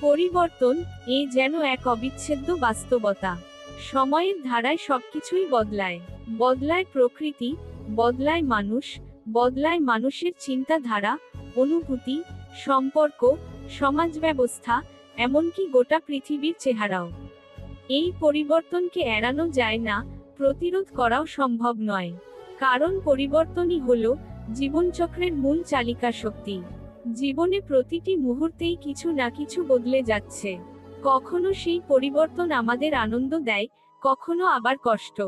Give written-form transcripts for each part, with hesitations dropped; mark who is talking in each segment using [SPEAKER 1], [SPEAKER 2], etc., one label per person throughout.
[SPEAKER 1] পরিবর্তন এ যেন এক অবিচ্ছেদ্য বাস্তবতা। সময়ের ধারায় সবকিছুই বদলায়। বদলায় প্রকৃতি, বদলায় মানুষ, বদলায় মানুষের চিন্তাধারা, অনুভূতি, সম্পর্ক, সমাজ ব্যবস্থা, এমনকি গোটা পৃথিবীর চেহারাও। এই পরিবর্তনকে এড়ানো যায় না, প্রতিরোধ করাও সম্ভব নয়। কারণ পরিবর্তনই হলো জীবনচক্রের মূল চালিকা শক্তি। জীবনে প্রতিটি মুহূর্তেই কিছু না কিছু বদলে যাচ্ছে। কখনো সেই পরিবর্তন আমাদের আনন্দ দেয়, কখনো আবার কষ্ট।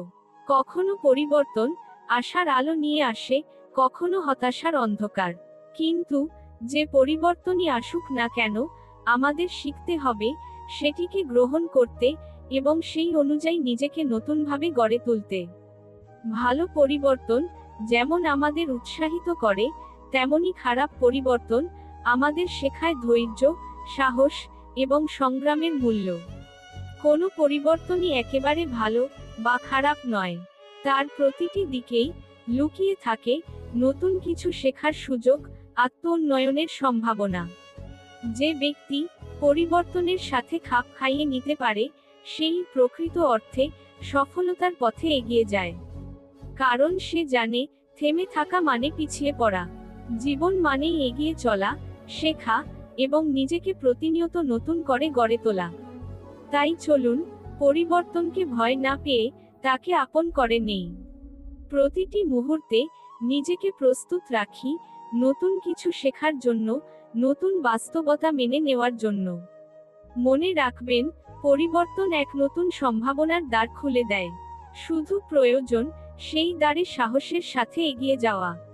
[SPEAKER 1] কখনো পরিবর্তন আশার আলো নিয়ে আসে, কখনো হতাশার অন্ধকার। কিন্তু যে পরিবর্তনই আসুক না কেন, আমাদের শিখতে হবে সেটিকে গ্রহণ করতে এবং সেই অনুযায়ী নিজেকে নতুনভাবে গড়ে তুলতে। ভালো পরিবর্তন যেমন আমাদের উৎসাহিত করে, তেমনি খারাপ পরিবর্তন আমাদের শেখায় ধৈর্য, সাহস এবং সংগ্রামের মূল্য। কোনো পরিবর্তনই একেবারে ভালো বা খারাপ নয়। তার প্রতিটি দিকেই লুকিয়ে থাকে নতুন কিছু শেখার সুযোগ, আত্ম-উন্নয়নের সম্ভাবনা। যে ব্যক্তি পরিবর্তনের সাথে খাপ খাইয়ে নিতে পারে, সেই প্রকৃত অর্থে সফলতার পথে এগিয়ে যায়। কারণ সে জানে, থেমে থাকা মানে পিছিয়ে পড়া। জীবন মানেই এগিয়ে চলা, শেখা এবং নিজেকে প্রতিনিয়ত নতুন করে গড়ে তোলা। তাই চলুন, পরিবর্তনকে ভয় না পেয়ে তাকে আপন করে নেই। প্রতিটি মুহূর্তে নিজেকে প্রস্তুত রাখি নতুন কিছু শেখার জন্য, নতুন বাস্তবতা মেনে নেওয়ার জন্য। মনে রাখবেন, পরিবর্তন এক নতুন সম্ভাবনার দ্বার খুলে দেয়। শুধু প্রয়োজন সেই দ্বারে সাহসের সাথে এগিয়ে যাওয়া।